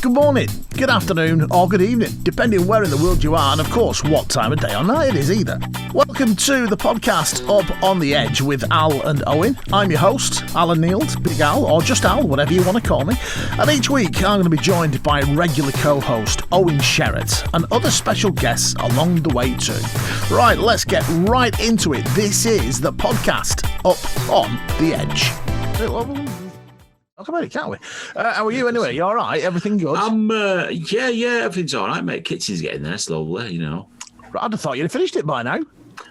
Good morning, good afternoon, or good evening, depending where in the world you are, and of course, what time of day or night it is either. Welcome to the podcast Up on the Edge with Al and Owen. I'm your host, Alan Nield, Big Al, or just Al, whatever you want to call me. And each week, I'm going to be joined by regular co-host Owen Sherratt and other special guests along the way too. Right, let's get right into it. This is the podcast Up on the Edge. Talk about it, can't we? How are you anyway? You all right? Everything good? Yeah, everything's all right, mate. Kitchen's getting there slowly, you know. I'd have thought you'd have finished it by now.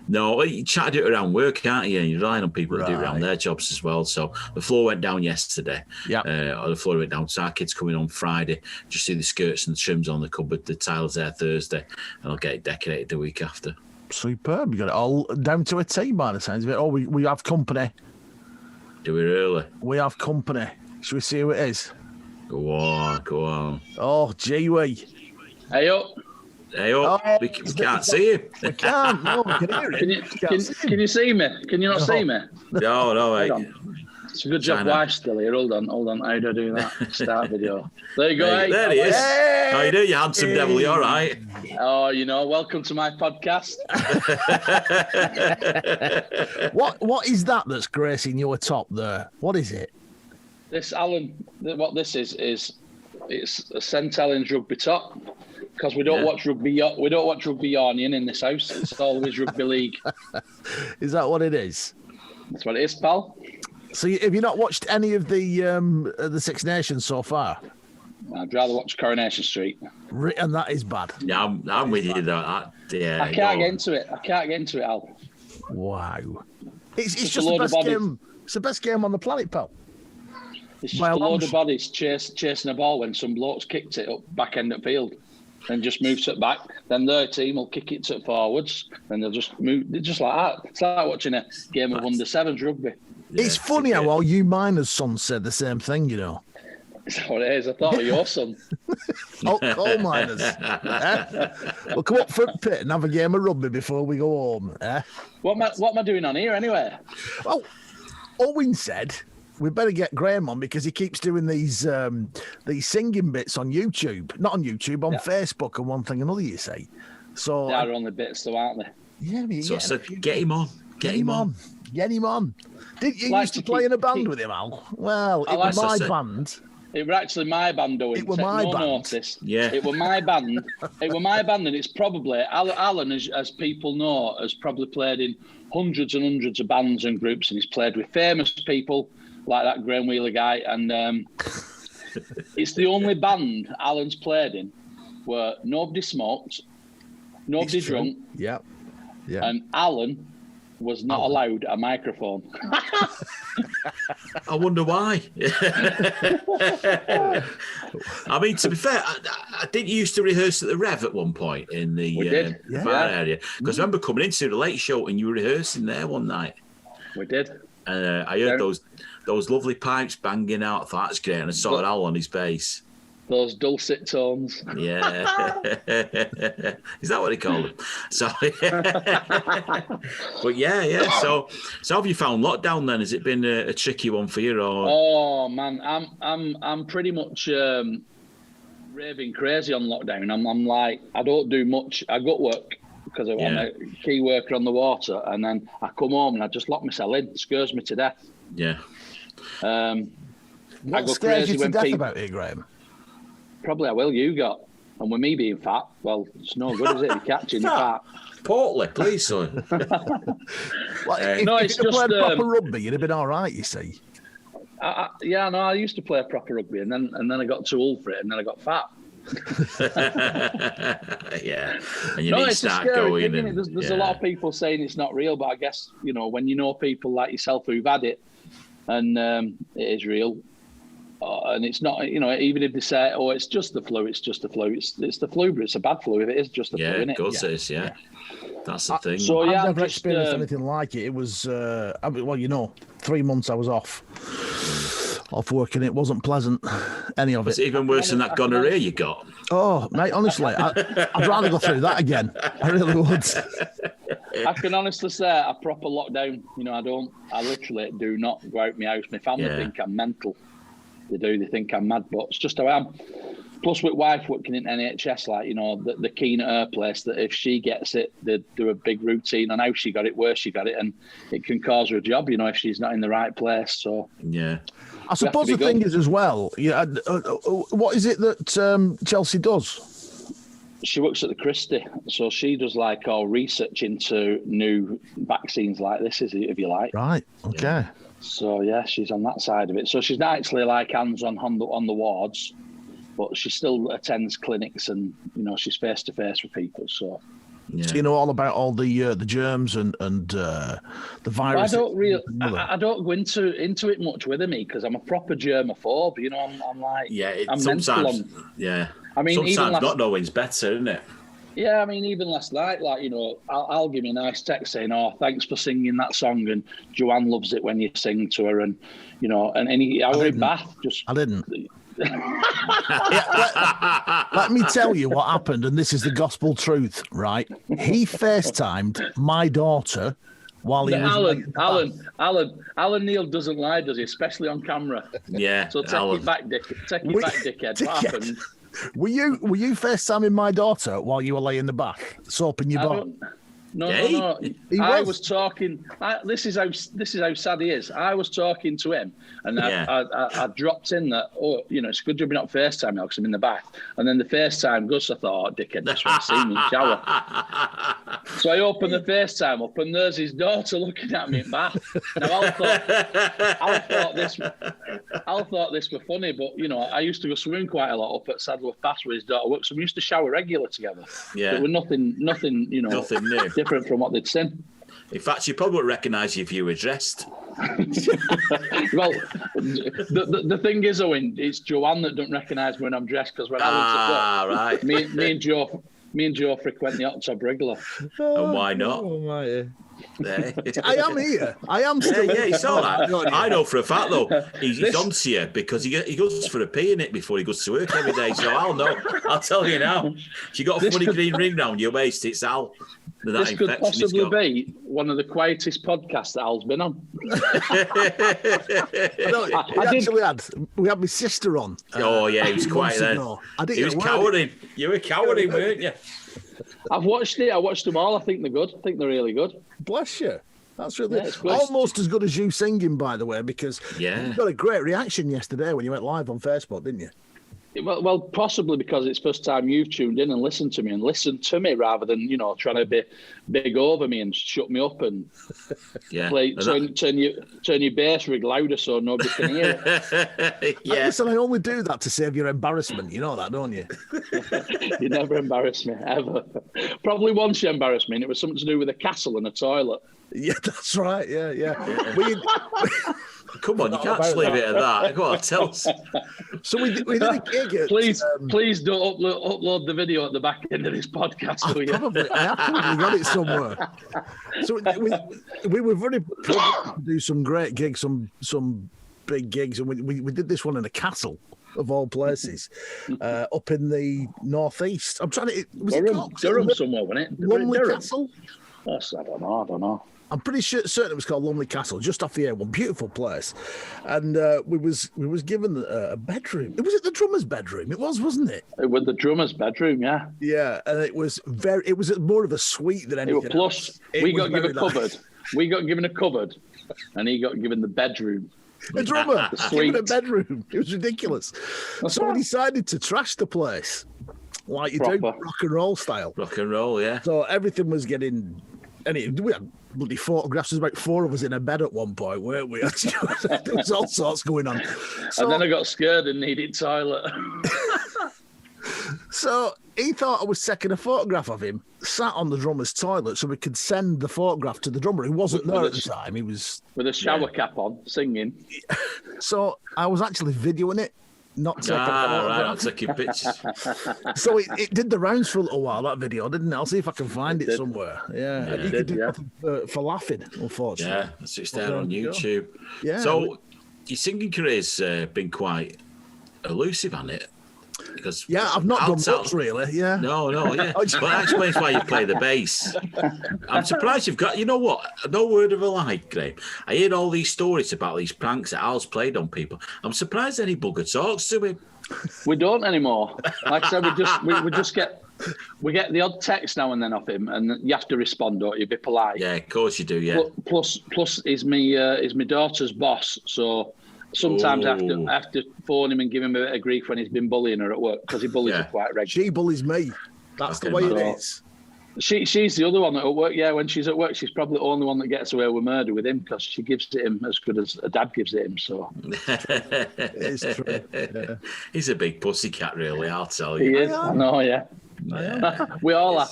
No, you try to do it around work, can't you? And you're relying on people to do it around their jobs as well. So the floor went down yesterday. Yeah. The floor went down. So our kid's coming on Friday. Just see the skirts and the trims on the cupboard. The tiles there Thursday. And I'll get it decorated the week after. Superb. You got it all down to a T by the sounds of it. Oh, we have company. Do we really? We have company. Shall we see who it is? Go on. Oh, gee wee. Hey up. We can't see you. We can't. No, we can hear it. Can you see me? Can you not see me? No, mate. It's a good job wife's still here. Hold on. How do I do that? Start video. There you go. Hey, there he is. Hey. How you doing, you handsome devil? You all right? Oh, welcome to my podcast. What is that that's gracing your top there? What is it? This, Alan, what this is it's a St Helens rugby top, because we don't watch rugby. We don't watch rugby union in this house. It's always rugby league. Is that what it is? That's what it is, pal. So have you not watched any of the Six Nations so far? I'd rather watch Coronation Street. And that is bad. Yeah, I'm with you though. I can't get into it. Al. Wow. It's just the best game. It's the best game on the planet, pal. It's just a load of bodies chasing a ball when some blokes kicked it up back end of field and just moves it back. Then their team will kick it to forwards and they'll just move. It's just like that. It's like watching a game of under-sevens rugby. It's funny how all you miners' sons said the same thing, you know. Is that what it is? I thought of your son. Coal miners. Well, come up for a pit and have a game of rugby before we go home. What am I doing on here anyway? Well, Owen said we better get Graham on because he keeps doing these singing bits on YouTube. Not on YouTube, on Facebook and one thing and another, you say. So they're only bits though, aren't they? Yeah, so I said, get him on. Get him on. Did you used to play in a band with him, Al? Well, it was my band. It was actually my band, though. It was my band. Notice. Yeah. It was my band. And it's probably, Alan, as people know, has probably played in hundreds and hundreds of bands and groups, and he's played with famous people like that Graham Wheeler guy. And it's the only band Alan's played in where nobody smoked, nobody drunk. Yeah. And Alan was not allowed a microphone. I wonder why. I mean, to be fair, I did used to rehearse at the Rev at one point in the bar area. Because I remember coming into the Late Show and you were rehearsing there one night. We did. And I heard those lovely pipes banging out. I thought, that's great. And I saw Al on his bass. Those dulcet tones. Yeah. Is that what they call them? So, but yeah. So have you found lockdown then? Has it been a tricky one for you? Or? Oh man, I'm pretty much raving crazy on lockdown. I'm like, I don't do much. I go to work because I'm a key worker on the water, and then I come home and I just lock myself in. It scares me to death. Yeah. What I go scares crazy you to when death people... about it, Graham? Probably I will. You got, and with me being fat, well, it's no good, is it? You're catching the fat. Portly, please, son. If you played proper rugby, you'd have been all right. You see. I used to play proper rugby, and then I got too old for it, and then I got fat. Yeah, and you need to start going. There's a lot of people saying it's not real, but I guess when you know people like yourself who've had it, and it is real. And it's not, even if they say, "Oh, it's just the flu," it's just the flu. It's the flu, but it's a bad flu if it is just the flu, isn't it? Of course it is. Yeah, that's the thing. So I've never experienced anything like it. It was, 3 months I was off work, and it wasn't pleasant. Any of it. It's even worse than that gonorrhea you got. Oh, mate, honestly, I'd rather go through that again. I really would. I can honestly say a proper lockdown. I literally do not go out my house. My family think I'm mental. They do. They think I'm mad, but it's just how I am. Plus, with wife working in NHS, like, you know, the keen at her place that if she gets it, they do a big routine on how she got it, where she got it, and it can cause her a job, you know, if she's not in the right place. So yeah, I suppose the thing is as well. Yeah, what is it that Chelsea does? She works at the Christie, so she does like all research into new vaccines like this, if you like. Right. Okay. Yeah. So yeah, she's on that side of it. So she's not actually like hands-on on the wards, but she still attends clinics and, you know, she's face to face with people. So, so you know all about all the germs and the virus. I don't go into it much with me because I'm a proper germaphobe. You know, I'm like, I'm sometimes, I mean, sometimes not knowing's better, isn't it? Yeah, I mean, even last night, like, you know, I'll give me a nice text saying, "Oh, thanks for singing that song," and Joanne loves it when you sing to her, and you know, I was in Bath. I didn't. Let me tell you what happened, and this is the gospel truth, right? He FaceTimed my daughter while he was... Alan Neil doesn't lie, does he? Especially on camera. Yeah. So take it back, Dick. Take it back, dickhead. What happened? Were you FaceTiming my daughter while you were laying in the bath, soaping your butt? No. I was talking. This is how sad he is. I was talking to him, and I dropped in that. Oh, you know, it's good you're not FaceTime now because I'm in the bath. And then the FaceTime goes. I thought, oh, dickhead, just want to see me in the shower. So I opened the FaceTime up, and there's his daughter looking at me in bath. Now I thought this were funny, but you know, I used to go swimming quite a lot up at Saddleworth Pass where his daughter works, so we used to shower regular together. Yeah, there were nothing, you know, nothing new. Different from what they'd seen. In fact, she probably wouldn't recognise you if you were dressed. Well, the thing is, Owen, it's Joanne that don't recognise me when I'm dressed because when I was at work, me and Joe frequent the hot tub regular. And why not? I am here. I am still. Yeah, you saw that. I know for a fact though. He's onto you because he goes for a pee in it before he goes to work every day. So I'll know. I'll tell you now. If you got a funny green ring round your waist, it's Al. This could possibly be one of the quietest podcasts that Al's been on. We had my sister on. Oh yeah, he was quiet then. He was cowering. You were cowering, weren't you? I've watched it. I watched them all. I think they're good. I think they're really good. Bless you. That's really almost as good as you singing, by the way, because you got a great reaction yesterday when you went live on Facebook, didn't you? Well, possibly because it's first time you've tuned in and listened to me rather than, you know, trying to be big over me and shut me up and turn your bass rig louder so nobody can hear it. Listen, I only do that to save your embarrassment. You know that, don't you? You never embarrass me, ever. Probably once you embarrassed me, and it was something to do with a castle and a toilet. Yeah, that's right. Yeah. Come on, you can't just leave it at that. Go on, tell us. So we did a gig at... Please don't upload the video at the back end of this podcast, will you? I have probably got it somewhere. So we were very proud to do some great gigs, some big gigs, and we did this one in a castle, of all places, up in the northeast. I'm trying to... Durham somewhere, wasn't it? Lumley Castle? Yes, I don't know. I'm pretty certain it was called Lumley Castle, just off the A1. Beautiful place, and we was given a bedroom. Was it the drummer's bedroom? It was, wasn't it? It was the drummer's bedroom, yeah. Yeah, and it was more of a suite than anything. Plus, we got given a cupboard. We got given a cupboard, and he got given the bedroom. A drummer given a bedroom. It was ridiculous. So we decided to trash the place, like you do, rock and roll style. Rock and roll, yeah. So everything was getting. And we had bloody photographs. There's about 4 of us in a bed at one point, weren't we? There was all sorts going on. And then I got scared and needed toilet. So he thought I was taking a photograph of him, sat on the drummer's toilet, so we could send the photograph to the drummer. He wasn't there at the time. He was... With a shower cap on, singing. So I was actually videoing it. Not taking pictures. So it did the rounds for a little while, that video, didn't it? I'll see if I can find it somewhere. Yeah. You could do nothing for laughing, unfortunately. Yeah, it's there on YouTube. Yeah. So your singing career's been quite elusive, hasn't it? Because I've not done much really. Yeah. No, yeah. But that explains why you play the bass. I'm surprised you've got. You know what? No word of a lie, Graham. I hear all these stories about these pranks that Al's played on people. I'm surprised any bugger talks to him. We don't anymore. Like I said, we just get the odd text now and then off him, and you have to respond, don't you? Be polite. Yeah, of course you do. Yeah. Plus, he's my daughter's boss, so sometimes I have to phone him and give him a bit of grief when he's been bullying her at work, because he bullies her quite regularly. She bullies me. That's the way it is. She's the other one at work. Yeah, when she's at work, she's probably the only one that gets away with murder with him, because she gives it him as good as a dad gives it him. So it's true. Yeah. He's a big pussycat, really. I'll tell you. He is. I know. Yeah. We all are.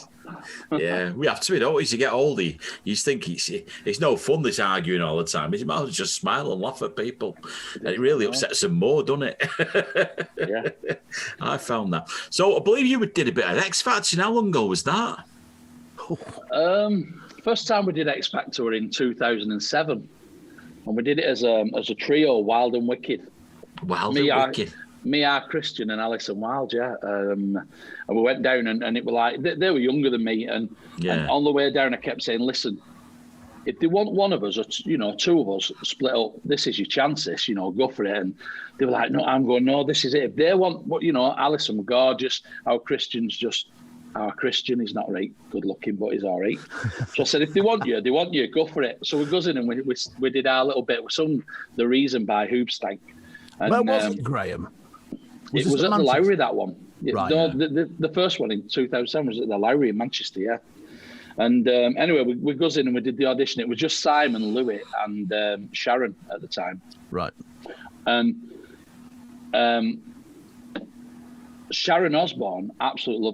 Yeah, we have to. Don't we? As you get older, you just think it's no fun, this arguing all the time. You might as well just smile and laugh at people. And it really upsets them more, doesn't it? Yeah. I found that. So I believe you did a bit of X Factor. How long ago was that? First time we did X Factor were in 2007, and we did it as a trio, Wild and Wicked. Wild and Wicked. Me, Christian, and Alison Wild, yeah. And we went down, and it were like they were younger than me, and on the way down, I kept saying, "Listen, if they want one of us, or two of us, split up. This is your chances, go for it." And they were like, "No," I'm going, "No, this is it. If they want, Alison, gorgeous. Our Christian. He's not right good looking, but he's all right." So I said, if they want you, go for it. So we goes in and we did our little bit. We sung The Reason by Hoobstank. And, where was it, Graham? It was at the Lowry, that one. Right, no, the first one in 2007 was at the Lowry in Manchester, yeah. And anyway, we goes in and we did the audition. It was just Simon, Louis, and Sharon at the time. Right. And Sharon Osbourne absolutely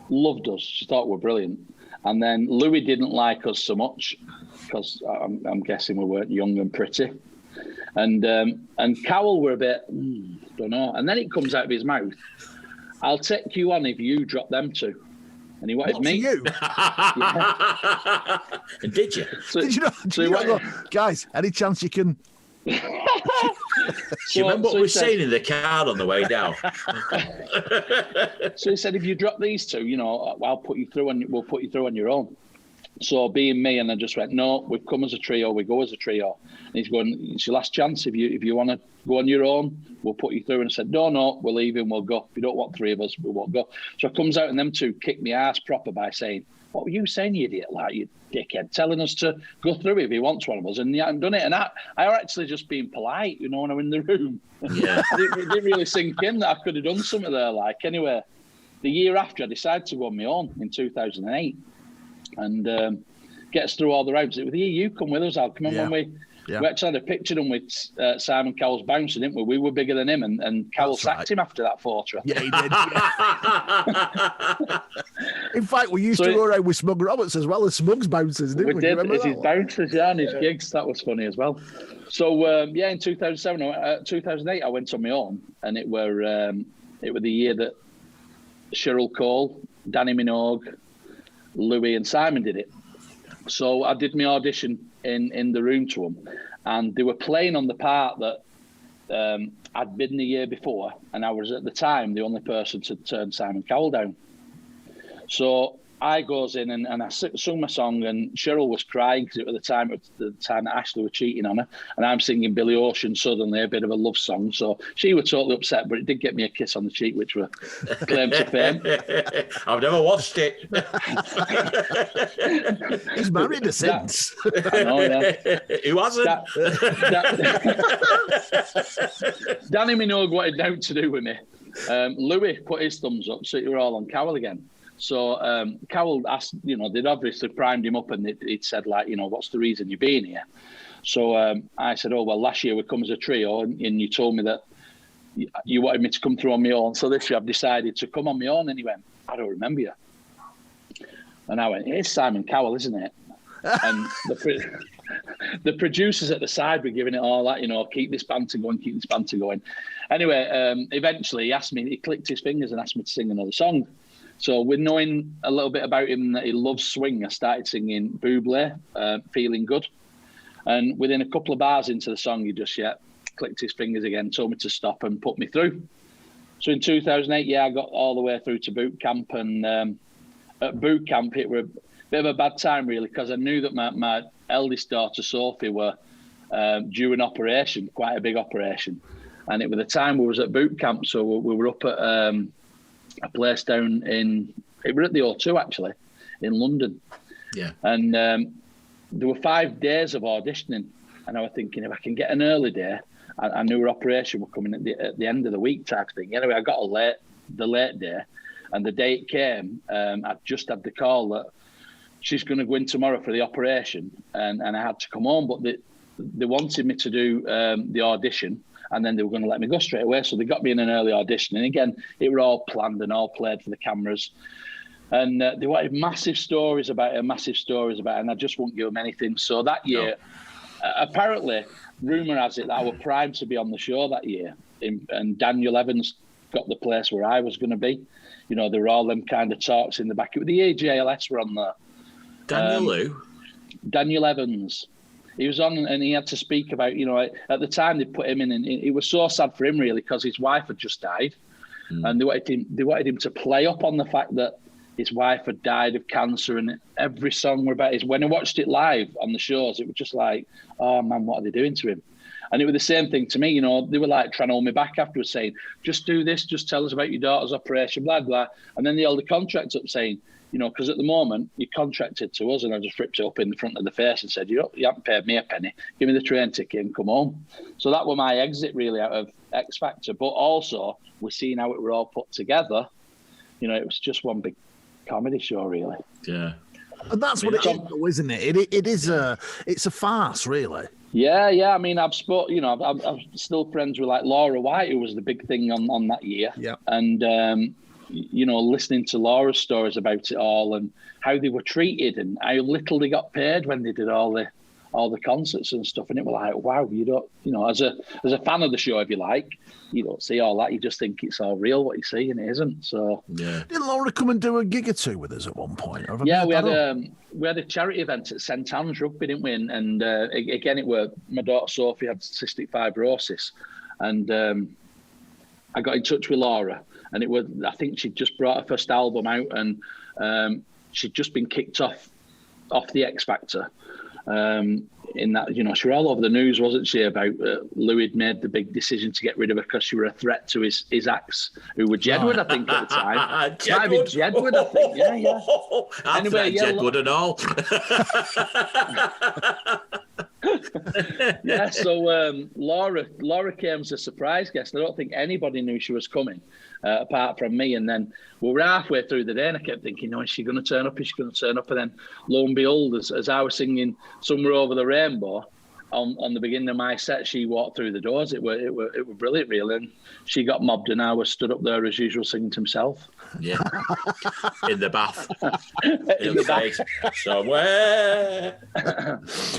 loved us. She thought we were brilliant. And then Louis didn't like us so much, because I'm guessing we weren't young and pretty. And Cowell were a bit, don't know. And then it comes out of his mouth, "I'll take you on if you drop them two." And he wanted me. You? Yeah. And did you? Did you not go, "Guys, any chance you can..." Do you remember what we were saying in the car on the way down? So he said, "If you drop these two, I'll put you through, and we'll put you through on your own." So being me, and I just went, "No, we've come as a trio. We go as a trio." And he's going, "It's your last chance. If you want to go on your own, we'll put you through." And I said, "No, we're leaving. We'll go. If you don't want three of us, we won't go." So it comes out, and them two kicked me ass proper by saying, "What were you saying, you idiot? Like, you dickhead, telling us to go through if he wants one of us, and you haven't done it." And I actually just being polite, when I'm in the room. Yeah. it didn't really sink in that I could have done something there. Like, anyway, the year after, I decided to go on my own in 2008, and gets through all the rounds. It was the year you come with us, Al. Come on, when we actually had a picture done with Simon Cowell's bouncer, didn't we? We were bigger than him, and Cowell sacked him after that photo. Yeah, he did. Yeah. In fact, we used to go around with Smug Roberts as well as Smug's bouncers, didn't we? We did, as his bouncers, and his gigs. That was funny as well. So, in 2008, I went on my own, and it were the year that Cheryl Cole, Danny Minogue, Louis, and Simon did it. So I did my audition in the room to them, and they were playing on the part that I'd been the year before, and I was at the time the only person to turn Simon Cowell down. So I goes in and I sung my song, and Cheryl was crying because it was the time that Ashley were cheating on her, and I'm singing Billy Ocean Suddenly, a bit of a love song. So she was totally upset, but it did get me a kiss on the cheek, which were claim to fame. I've never watched it. He's married her since. I know, yeah. Who hasn't? Danny Minogue wanted nothing to do with me. Louis put his thumbs up, so you were all on Cowell again. So Cowell asked, they'd obviously primed him up, and he'd said, like, "What's the reason you're being here?" So I said, "Oh, well, last year we come as a trio, and you told me that you wanted me to come through on my own. So this year I've decided to come on my own." And he went, "I don't remember you." And I went, "It's Simon Cowell, isn't it?" And the producers at the side were giving it all that, keep this banter going. Anyway, eventually he clicked his fingers and asked me to sing another song. So with knowing a little bit about him, that he loves swing, I started singing Bublé, Feeling Good. And within a couple of bars into the song, he just clicked his fingers again, told me to stop and put me through. So in 2008, I got all the way through to boot camp. And at boot camp, it were a bit of a bad time, really, because I knew that my eldest daughter, Sophie, were due an operation, quite a big operation. And it was the time we was at boot camp, so we were up at a place down it was at the O2 actually, in London. Yeah. And there were 5 days of auditioning, and I was thinking if I can get an early day, I knew her operation were coming at the end of the week type thing. Anyway, I got the late day, and the day it came, I just had the call that she's going to go in tomorrow for the operation, and I had to come home, but they wanted me to do the audition, and then they were going to let me go straight away. So they got me in an early audition. And again, it were all planned and all played for the cameras. And they wanted massive stories about it, and I just wouldn't give them anything. So that year, apparently, rumour has it that I was primed to be on the show that year. And Daniel Evans got the place where I was going to be. You know, there were all them kind of talks in the back. The AJLS were on there. Daniel Evans. He was on, and he had to speak about, you know, at the time they put him in, and it was so sad for him really, because his wife had just died, and they wanted him to play up on the fact that his wife had died of cancer, and every song were about his. When I watched it live on the shows, it was just like, oh man, what are they doing to him? And it was the same thing to me, you know. They were like trying to hold me back afterwards, saying, just do this, just tell us about your daughter's operation, blah blah. And then they held the contract up, saying, you know, because at the moment you're contracted to us, and I just ripped it up in the front of the face and said, you haven't paid me a penny. Give me the train ticket and come home. So that was my exit really out of X Factor. But also we're seeing how it were all put together. You know, it was just one big comedy show, really. Yeah, and that's what it is, though, isn't it? It's a farce, really. Yeah. I mean, I'm still friends with like Laura White, who was the big thing on that year. Yeah, and. You know, listening to Laura's stories about it all and how they were treated and how little they got paid when they did all the concerts and stuff. And it was like, wow, you don't, you know, as a fan of the show, if you like, you don't see all that. You just think it's all real what you see, and it isn't. So yeah. Did Laura come and do a gig or two with us at one point? Yeah, we had a charity event at St Anne's Rugby, didn't we? And again, it were my daughter Sophie had cystic fibrosis, and I got in touch with Laura. And it was, I think she'd just brought her first album out, and she'd just been kicked off the X Factor. In that, you know, she was all over the news, wasn't she, about Louis had made the big decision to get rid of her because she were a threat to his ex, who were Jedward, I think, at the time. Jedward, I think, yeah. Anyway, Jedward and all. Yeah, so Laura came as a surprise guest. I don't think anybody knew she was coming, apart from me. And then we were halfway through the day, and I kept thinking, is she going to turn up? Is she going to turn up? And then, lo and behold, as I was singing Somewhere Over the Rainbow on the beginning of my set, she walked through the doors. It were brilliant, really. And she got mobbed, and I was stood up there as usual singing to himself. Yeah, in the bath. in the bath. Somewhere.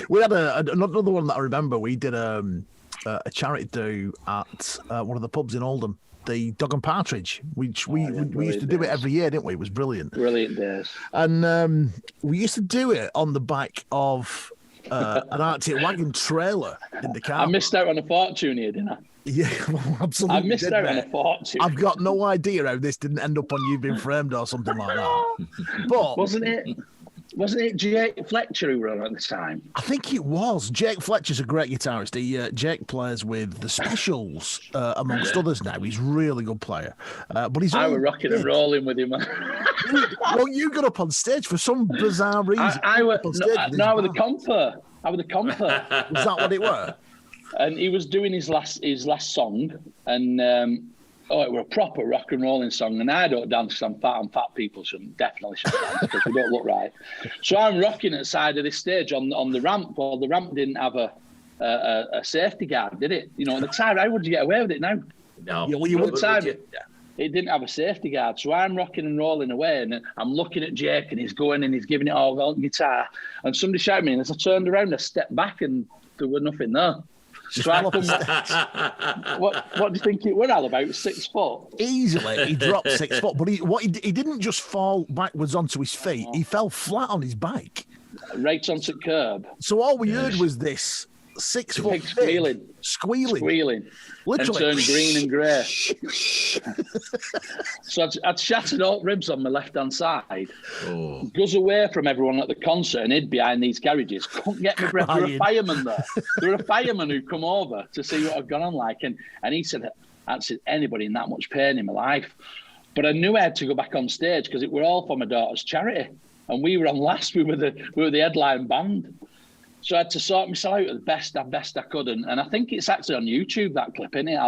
We had another one that I remember. We did a charity do at one of the pubs in Oldham, the Dog and Partridge, which we used to do it every year, didn't we? It was brilliant. Brilliant days. And we used to do it on the back of an Arctic wagon trailer in the car. I missed out on a fortune here, didn't I? Yeah, well, absolutely. I missed out on a fortune. I've got no idea how this didn't end up on You Being Framed or something like that. But wasn't it Jake Fletcher who were on at the time? I think it was. Jake Fletcher's a great guitarist. Jake plays with the Specials, amongst others now. He's a really good player. But he's I was rocking and rolling with him. Well, you got up on stage for some bizarre reason. I was the comper. I was the comper. Was that what it were? And he was doing his last song, and it was a proper rock and rolling song. And I don't dance because I'm fat, and fat people definitely shouldn't dance because we don't look right. So I'm rocking at the side of this stage on the ramp. Well, the ramp didn't have a safety guard, did it? You know, at the time, how would you get away with it now? No. Yeah, well, you wouldn't. It didn't have a safety guard. So I'm rocking and rolling away, and I'm looking at Jake, and he's going and he's giving it all on guitar. And somebody shouted at me, and as I turned around, I stepped back, and there was nothing there. So I what do you think it were, Al? About 6 foot? Easily, he dropped 6 foot, but he didn't just fall backwards onto his feet. He fell flat on his bike, right onto the curb. So all we heard was this 6 foot squealing. Squealing. Literally. And turned green and grey. So I'd shattered all ribs on my left-hand side. Oh. Goes away from everyone at the concert and hid behind these garages. Couldn't get my breath. There were a fireman there. There were a fireman who'd come over to see what I'd gone on like. And he said, I hadn't seen anybody in that much pain in my life. But I knew I had to go back on stage because it were all for my daughter's charity. And we were on last. We were the headline band. So I had to sort myself out the best I could, and I think it's actually on YouTube, that clip, isn't it?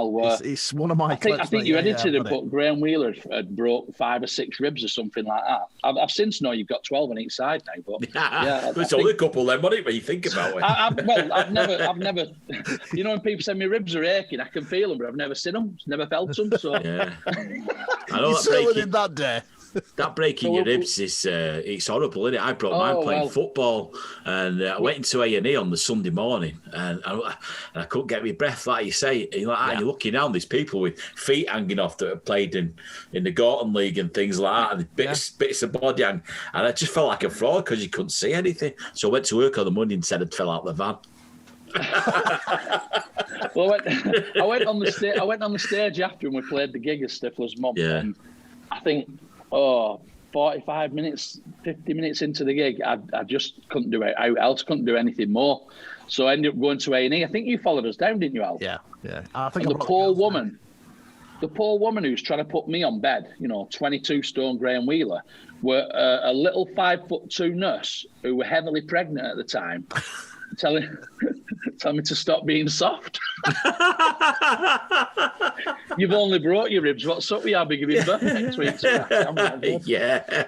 It's one of my clips. I think you edited it, but Graham Wheeler had broke 5 or 6 ribs or something like that. I've since known you've got 12 on each side now, but it's only a couple then, wasn't it, when you think about it? I've never. You know, when people say my ribs are aching, I can feel them, but I've never seen them, never felt them. So yeah, I know you certainly did that day. That breaking your ribs is it's horrible, isn't it? I broke mine playing football, and I went into A&E on the Sunday morning, and I couldn't get my breath, like you say. And you're looking down, there's people with feet hanging off that have played in the Gorton League and things like that, and bits of body hang, and I just felt like a fraud because you couldn't see anything. So I went to work on the Monday and said I'd fell out the van. Well, I went on the stage after, and we played the gig as Stifler's mum. Yeah. And I think 45 minutes, 50 minutes into the gig, I just couldn't do it. I couldn't do anything more. So I ended up going to A&E. I think you followed us down, didn't you, Al? Yeah. I think the poor woman who's trying to put me on bed, 22 stone Graham Wheeler, were a little 5'2" nurse who were heavily pregnant at the time, telling me to stop being soft. You've only brought your ribs. What's up with you? I'll be giving birth next week. Yeah.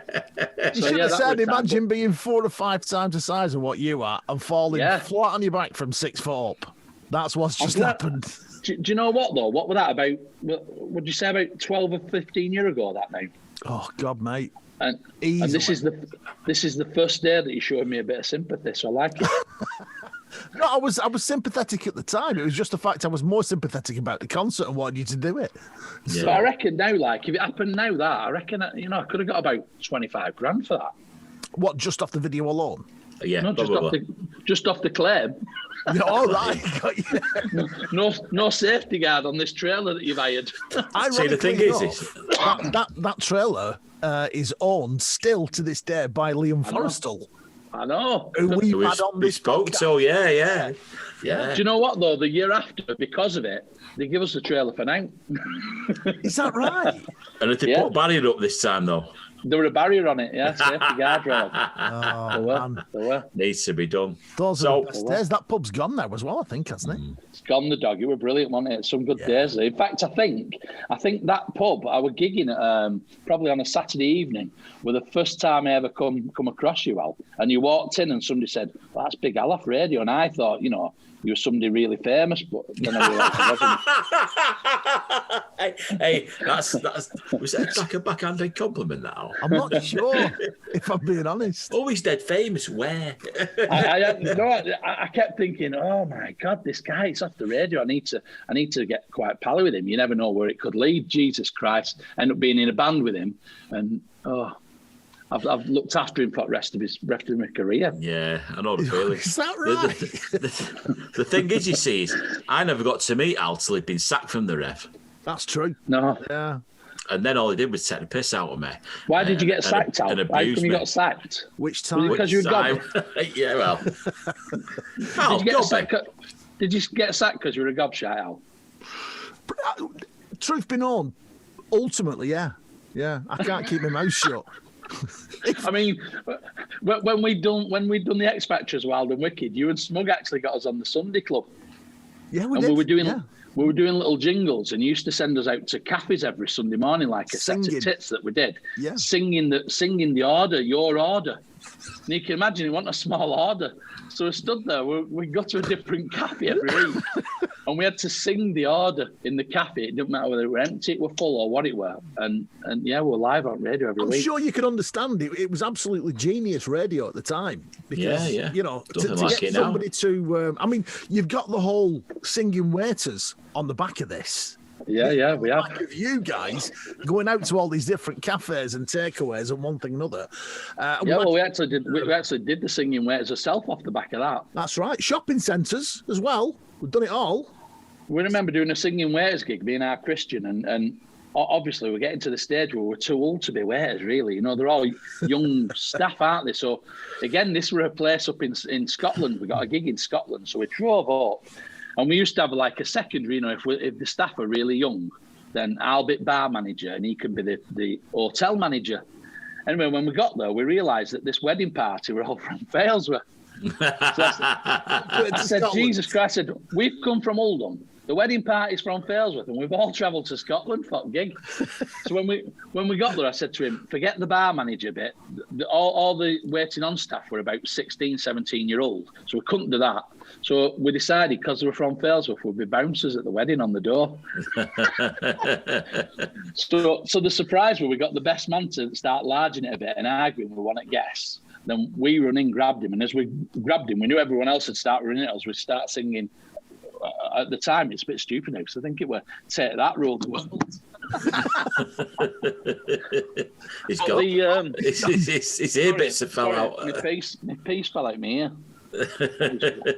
You should have said, imagine being 4 or 5 times the size of what you are and falling flat on your back from 6 foot up. That's what's just happened. Do you know what, though? What was that about? Would you say about 12 or 15 years ago, that now? Oh, God, mate. And this is the first day that you showed me a bit of sympathy, so I like it. No, I was sympathetic at the time. It was just the fact I was more sympathetic about the concert and wanted you to do it. Yeah. So I reckon now, if it happened now, I reckon I could have got about 25 grand for that. What, just off the video alone? Yeah, no, just off the claim. Yeah, all right. No safety guard on this trailer that you've hired. See, the thing is that trailer is owned still to this day by Liam Forrestal. I know. Who we've had on this podcast. So yeah. Do you know what, though? The year after, because of it, they give us the trailer for now. Is that right? And if they put a barrier up this time, though? There were a barrier on it, safety guardrail. There were. Needs to be done. Those are the best days. That pub's gone now as well, I think, hasn't it? It's gone, the dog. It were brilliant, wasn't it? Some good days. In fact, I think that pub, I was gigging at probably on a Saturday evening, was the first time I ever come across you, Al. And you walked in and somebody said, well, that's Big Al off radio. And I thought, you were somebody really famous, but then I realised I wasn't. Hey, that's was that like a backhanded compliment, that Al? I'm not sure, if I'm being honest. Always dead famous. Where? I kept thinking, oh my God, this guy, it's off the radio. I need to get quite pally with him. You never know where it could lead. Jesus Christ. End up being in a band with him. And, I've looked after him for the rest of my career. Yeah, I know the feeling. Is that right? The thing is, you see, I never got to meet Al till he'd been sacked from the ref. That's true. No. Yeah. And then all he did was take the piss out of me. Why did you get sacked, Al? Why come you got sacked? Which time? Because you were gob? Yeah, well. Did you get sacked because you were a gobshite, Al? Truth be known, ultimately, yeah. Yeah, I can't keep my mouth shut. I mean, when we'd done the X Factors Wild and Wicked, you and Smug actually got us on the Sunday Club. Yeah, we did. We were doing little jingles, and you used to send us out to cafes every Sunday morning, like a set of tits that we did, singing the order, your order. And you can imagine it wasn't a small order. So we stood there. We got to a different cafe every week, and we had to sing the order in the cafe. It didn't matter whether it were empty, it were full, or what it were. And we were live on radio every week. I'm sure you can understand it. It was absolutely genius radio at the time. Because, to get somebody to... I mean, you've got the whole singing waiters on the back of this. Yeah, we have. Like of you guys going out to all these different cafes and takeaways and one thing and another. We actually did the singing waiters ourselves off the back of that. That's right. Shopping centres as well. We've done it all. We remember doing a singing waiters gig, being our Christian, and obviously we're getting to the stage where we're too old to be waiters, really. You know, they're all young staff, aren't they? So, again, this were a place up in Scotland. We got a gig in Scotland, so we drove up. And we used to have like a secondary, you know, if the staff are really young, then I'll be bar manager and he can be the hotel manager. Anyway, when we got there, we realised that this wedding party were all from Failsworth. So I said, Jesus Christ, I said, we've come from Oldham. The wedding party's from Failsworth, and we've all travelled to Scotland for a gig. So when we got there, I said to him, forget the bar manager bit. All the waiting on staff were about 16, 17-year-old, so we couldn't do that. So we decided, because they were from Failsworth, we'd be bouncers at the wedding on the door. So the surprise was we got the best man to start larging it a bit and arguing with one at guests. Then we run in, grabbed him, and as we grabbed him, we knew everyone else had started running at us. We'd start singing. At the time, it's a bit stupid now, because I think it were Take That Rule the World. He's got his ear bits have fell out. My piece fell out my ear.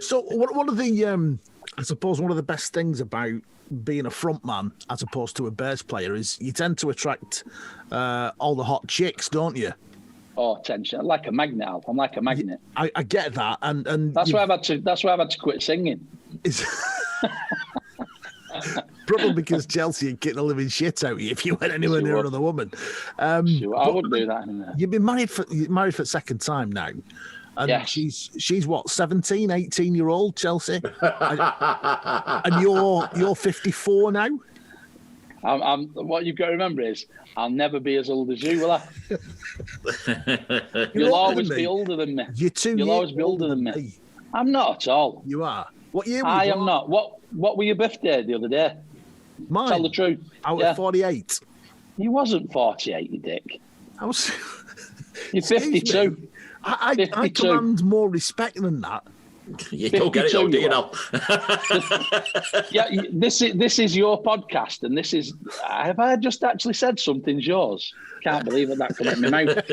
So one of the I suppose one of the best things about being a front man as opposed to a bass player is you tend to attract all the hot chicks, don't you? Oh, attention! Like a magnet, Al. I'm like a magnet. I get that, and that's why I've had to quit singing. Probably because Chelsea would kick the living shit out of you if you went anywhere near another woman. I wouldn't do that anymore. You've been married for the second time now. And yes. she's what, 17, 18-year-old, Chelsea? And you're 54 now? What you've got to remember is I'll never be as old as you, will I? You'll always be older than me. You'll always be older than me. I'm not at all. You are. What year were you? I am not. What were your birthday the other day? Mine? Tell the truth. I was 48. You wasn't 48, you dick. I was... You're 52. I command more respect than that. You don't get it, though, do you know? Yeah, this is your podcast, and this is. Have I just actually said something's yours? Can't believe that came out of my mouth.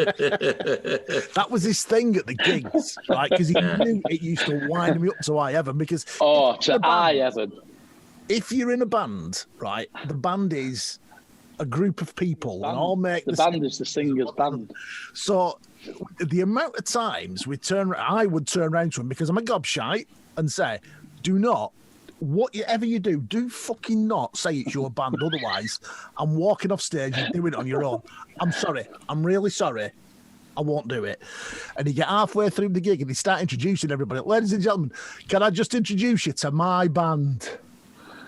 That was his thing at the gigs, right? Because he knew it used to wind me up to high heaven. Because high heaven. If you're in a band, right, the band is a group of people and all make the band is the singer's band. So the amount of times I would turn around to him because I'm a gobshite and say, do not, whatever you do fucking not say it's your band. Otherwise, I'm walking off stage and doing it on your own. I'm sorry. I'm really sorry. I won't do it. And you get halfway through the gig and they start introducing everybody. Ladies and gentlemen, can I just introduce you to my band?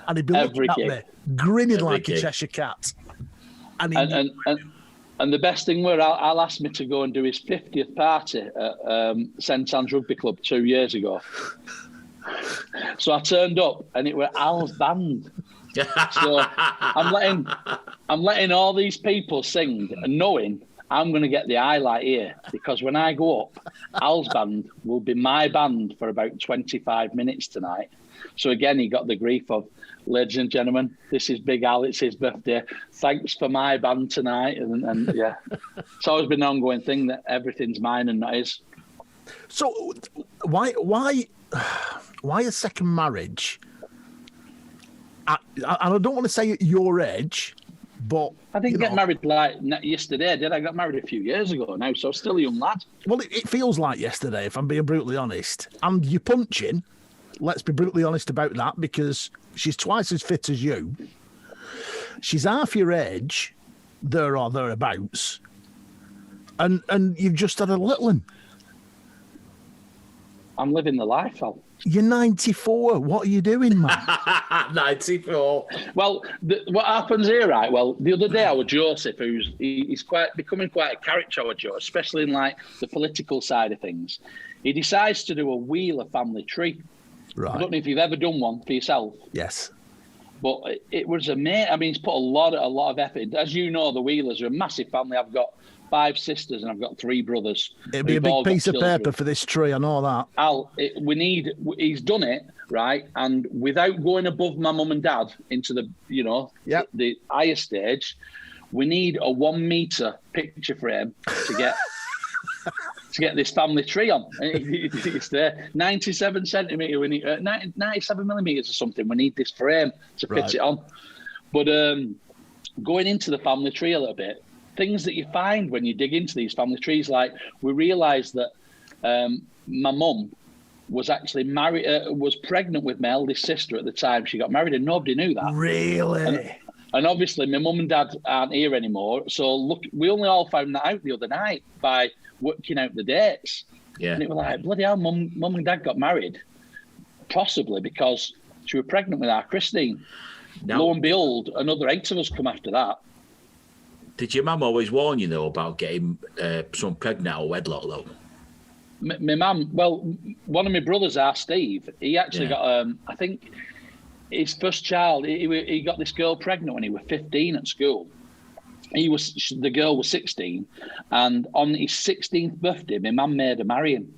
And he'd be looking at me, grinning like a Cheshire cat. And the best thing were, Al asked me to go and do his 50th party at St Anne's Rugby Club 2 years ago. So I turned up, and it were Al's band. So I'm letting all these people sing, and knowing I'm going to get the highlight here, because when I go up, Al's band will be my band for about 25 minutes tonight. So again, he got the grief of, ladies and gentlemen, this is Big Al, it's his birthday. Thanks for my band tonight. And yeah, it's always been an ongoing thing that everything's mine and not his. So why a second marriage? I don't want to say at your age, but... I didn't get married like yesterday, did I? I got married a few years ago now, so I'm still a young lad. Well, it feels like yesterday, if I'm being brutally honest. And you're punching... Let's be brutally honest about that, because she's twice as fit as you. She's half your age, there or thereabouts, and you've just had a little one. I'm living the life, Al. You're 94. What are you doing, man? 94. Well, what happens here, right? Well, the other day, our Joseph, he's becoming quite a caricature, our Joe, especially in like the political side of things. He decides to do a wheel of family tree. Right. I don't know if you've ever done one for yourself. Yes. But it was amazing. I mean, he's put a lot of effort. As you know, the Wheelers are a massive family. I've got 5 sisters and I've got 3 brothers. It'd be a big piece of paper for this tree, I know that. He's done it, right? And without going above my mum and dad into the, the higher stage, we need a 1 metre picture frame to get to get this family tree on. It's there, 97 centimetre. We need 97 millimetres or something. We need this frame to fit it on. But going into the family tree a little bit, things that you find when you dig into these family trees, like we realised that my mum was actually married, was pregnant with my eldest sister at the time she got married, and nobody knew that. Really? And obviously, my mum and dad aren't here anymore. So look, we only all found that out the other night by working out the dates. Yeah. And it was like, bloody hell, mum and dad got married, possibly because she was pregnant with our Christine. Now, lo and behold, another 8 of us come after that. Did your mum always warn you, though, about getting someone pregnant out of wedlock, though? My mum, well, one of my brothers, Steve, he actually got, I think, his first child, he got this girl pregnant when he was 15 at school. The girl was 16, and on his 16th birthday, my mum made her marry him.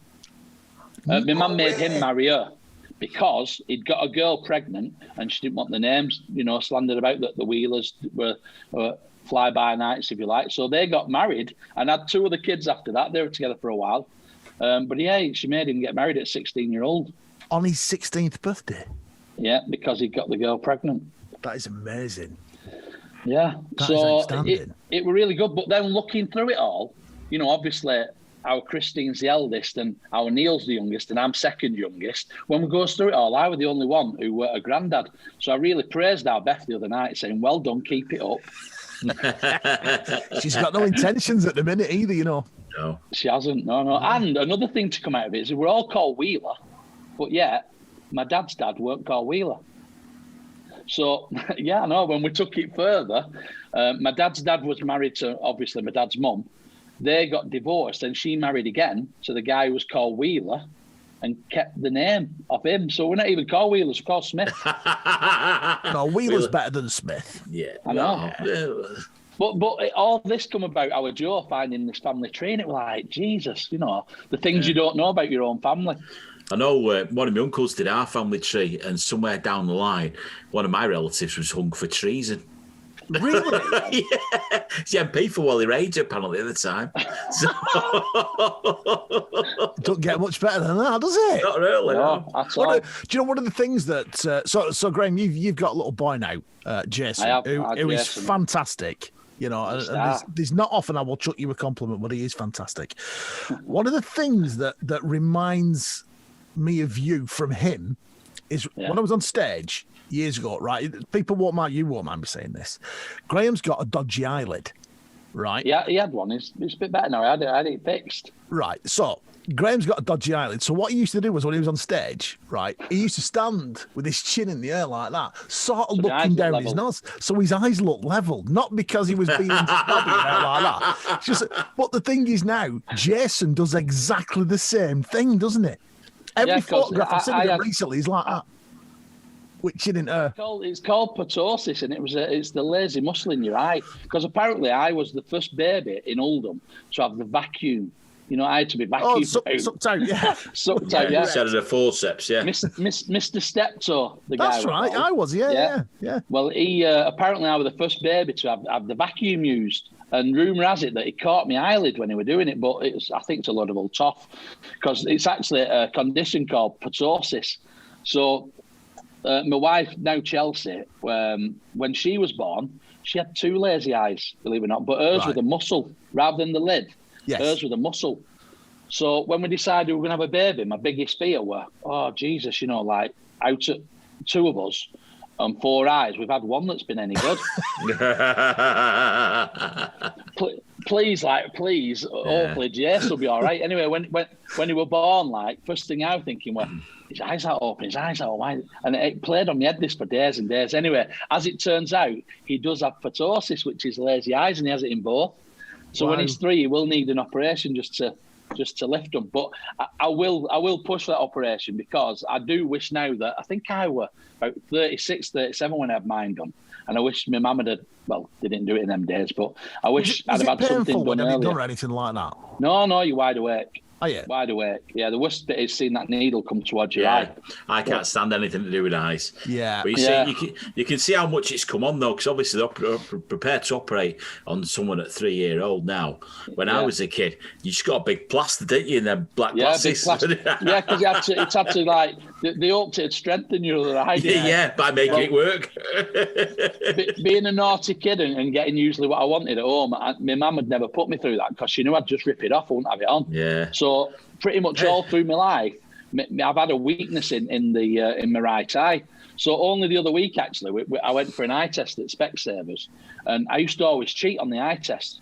My mum made him marry her because he'd got a girl pregnant, and she didn't want the names, slandered about that the Wheelers were fly-by-nights, if you like. So they got married and had 2 other kids after that. They were together for a while. But she made him get married at 16-year-old. On his 16th birthday? Yeah, because he got the girl pregnant. That is amazing. Yeah. That is outstanding. It were really good. But then looking through it all, obviously our Christine's the eldest and our Neil's the youngest and I'm second youngest. When we go through it all, I was the only one who were a granddad. So I really praised our Beth the other night, saying, well done, keep it up. She's got no intentions at the minute either, No. She hasn't, no. And another thing to come out of it is we're all called Wheeler, but yet my dad's dad weren't called Wheeler. So, I know, when we took it further, my dad's dad was married to, obviously, my dad's mum. They got divorced and she married again to the guy who was called Wheeler and kept the name of him. So we're not even called Wheelers, we're called Smith. No, Wheeler's better than Smith. Yeah. I know. But all this come about our Joe finding this family tree, and it was like, Jesus, the things you don't know about your own family. I know one of my uncles did our family tree, and somewhere down the line, one of my relatives was hung for treason. Really? Yeah. It's the MP for Wally Rage, apparently, at the time. So... Don't get much better than that, does it? Not really. No, at all. Do you know one of the things that... So Graham, you've got a little boy now, Jason, who is fantastic. And there's not often I will chuck you a compliment, but he is fantastic. One of the things that reminds me of you from him is when I was on stage years ago, right? People won't mind, you won't mind me saying this. Graham's got a dodgy eyelid, right? Yeah, he had one. It's a bit better now. I had it fixed. Right. So Graham's got a dodgy eyelid. So what he used to do was when he was on stage, right, he used to stand with his chin in the air like that, sort of looking down his nose. So his eyes looked level, not because he was being snobby like that. It's just, but the thing is now, Jason does exactly the same thing, doesn't he? Every photograph I've seen him recently is like that. With chin in air. It's called ptosis, and it's the lazy muscle in your eye. Because apparently I was the first baby in Oldham to have the vacuum. I had to be vacuumed. Sucked out, yeah. Sucked out, yeah. Instead of the forceps, yeah. Mr. Steptoe, the guy. That's right, I was, yeah. Well, he apparently I was the first baby to have the vacuum used. And rumour has it that he caught my eyelid when he were doing it, but I think it's a load of old toff. Because it's actually a condition called ptosis. So... my wife, now Chelsea, when she was born, she had 2 lazy eyes, believe it or not, but hers with a muscle rather than the lid. Yes. Hers with a muscle. So when we decided we were going to have a baby, my biggest fear were, oh, Jesus, like out of 2 of us and 4 eyes, we've had 1 that's been any good. Please, hopefully Jace will be all right. Anyway, when he were born, first thing I was thinking, well, his eyes are open, wide. And it played on my head this for days and days. Anyway, as it turns out, he does have ptosis, which is lazy eyes, and he has it in both. So when he's 3, he will need an operation just to to lift them. But I will push that operation, because I do wish now that, I think I were about 36, 37 when I had mine done. And I wish my mum had, well, they didn't do it in them days, but I wish I'd have had something done earlier. Done or anything like that? No, you're wide awake. Oh, yeah. Wide awake. Yeah, the worst bit is seeing that needle come towards your eye. I can't stand anything to do with eyes. Yeah. But you can see how much it's come on, though, because obviously they're prepared to operate on someone at 3-year-old now. When I was a kid, you just got a big plaster, didn't you, and then black glasses? Yeah, because it's had to, like, they hoped it'd strengthen your other eye. Yeah, by making it work. Being a naughty kid and getting usually what I wanted at home, my mum had never put me through that, because she knew I'd just rip it off, I wouldn't have it on. Yeah. So pretty much all through my life, I've had a weakness in my right eye. So only the other week, actually, I went for an eye test at Specsavers, and I used to always cheat on the eye test.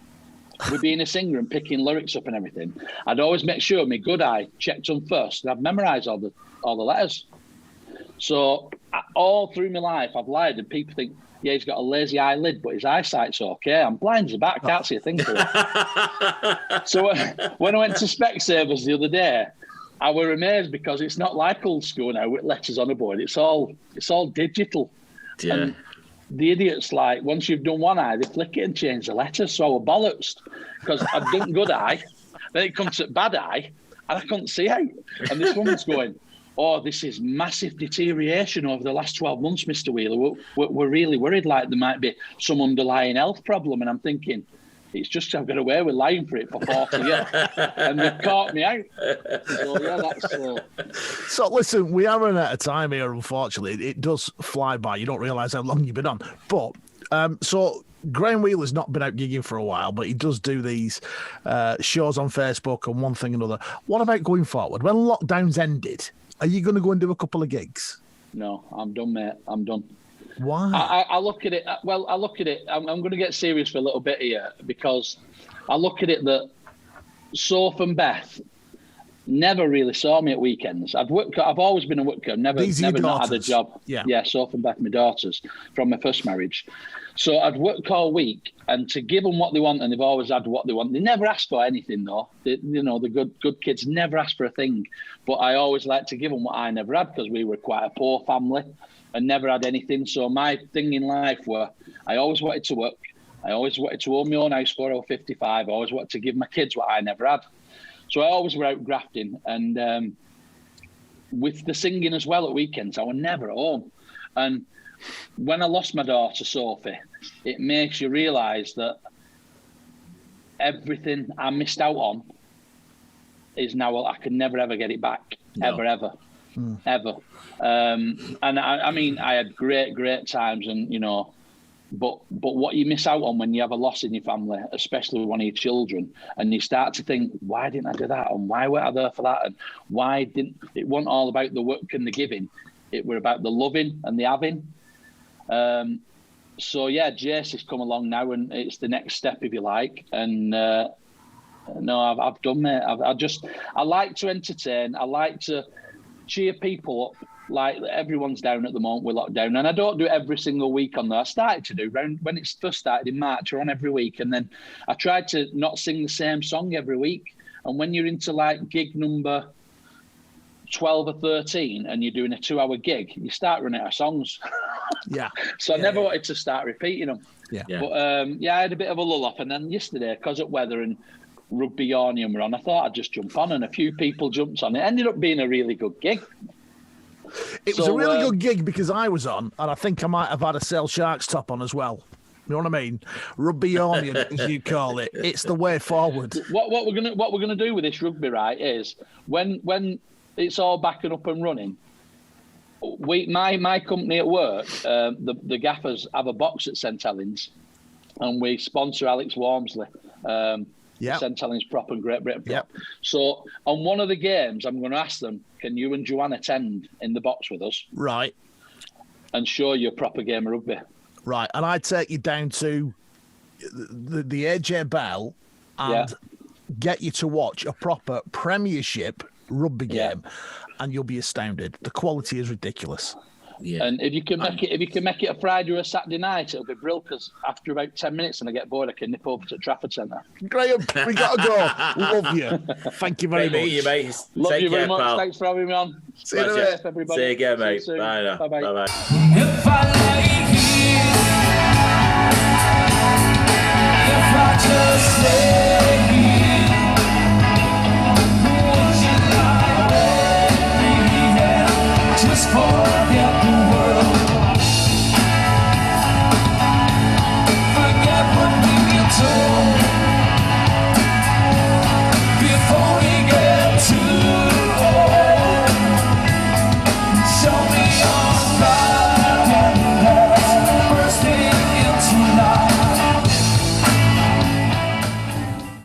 With being a singer and picking lyrics up and everything, I'd always make sure my good eye checked them first, and I'd memorise all the letters. So all through my life, I've lied, and people think, yeah, he's got a lazy eyelid, but his eyesight's okay. I'm blind as a bat, can't see a thing for it. So when I went to Specsavers the other day, I were amazed, because it's not like old school now with letters on a board. It's all digital. Yeah. And the idiots, like, once you've done one eye, they flick it and change the letters. So I were bollocksed, because I'd done good eye, then it comes to bad eye, and I couldn't see out. And this woman's going, oh, this is massive deterioration over the last 12 months, Mr. Wheeler. We're really worried, like there might be some underlying health problem. And I'm thinking, it's just I've got away with lying for it for 40 years. And they've caught me out. So, yeah, that's... So, listen, we are running out of time here, unfortunately. It does fly by. You don't realise how long you've been on. But, so... Graham Wheeler's not been out gigging for a while, but he does do these shows on Facebook and one thing and another. What about going forward? When lockdown's ended, are you going to go and do a couple of gigs? No, I'm done, mate. I'm done. Why? I look at it. Well, I look at it. I'm going to get serious for a little bit here, because I look at it that Soph and Beth never really saw me at weekends. I've always been a worker. Never not had a job. Yeah, Soph and Beth, my daughters, from my first marriage. So I'd work all week, and to give them what they want, and they've always had what they want. They never ask for anything, though. The good kids never ask for a thing. But I always like to give them what I never had, because we were quite a poor family and never had anything. So my thing in life were, I always wanted to work. I always wanted to own my own house before I was 55. I always wanted to give my kids what I never had. So I always were out grafting. And with the singing as well at weekends, I was never at home. And when I lost my daughter, Sophie, it makes you realise that everything I missed out on is now, I can never, ever get it back. No. Ever. And I mean, I had great times, and, but what you miss out on when you have a loss in your family, especially one of your children, and you start to think, why didn't I do that? And why weren't I there for that? And why didn't, it wasn't all about the work and the giving. It were about the loving and the having. So yeah, Jace has come along now, and it's the next step, if you like. And no, I've done, mate. I like to entertain. I like to cheer people up. Like, everyone's down at the moment with lockdown, and I don't do it every single week on there. I started to do when it first started in March, or on every week, and then I tried to not sing the same song every week. And when you're into like gig number 12 or 13 and you're doing a 2-hour gig, you start running out of songs. Yeah. So I never wanted to start repeating them. Yeah. But I had a bit of a lull off, and then yesterday, because of weather and Rugby Yarnium were on, I thought I'd just jump on, and a few people jumped on. It ended up being a really good gig. It was a really good gig, because I was on, and I think I might have had a Sale Sharks top on as well. You know what I mean? Rugby Yarnium, as you call it. It's the way forward. What we're gonna do with this rugby, right, is when it's all back and up and running, my company at work, the gaffers have a box at St Helens, and we sponsor Alex Walmsley. St Helens Prop and Great Britain Prop. Yep. So on one of the games, I'm going to ask them, can you and Joanne attend in the box with us? Right. And show you a proper game of rugby. Right. And I'd take you down to the AJ Bell and get you to watch a proper Premiership rugby game, and you'll be astounded. The quality is ridiculous. Yeah. And if you can make it a Friday or a Saturday night, it'll be brilliant. Because after about 10 minutes, and I get bored, I can nip over to Trafford Centre. Graham, we got to go. Love you. Thank you very much. You, mate. Love Take you very care, much. Pal. Thanks for having me on. See you later, everybody. See you again, mate. Bye now. Bye-bye. Bye-bye. If I lay here, if I just lay here, would you lie with me here just for the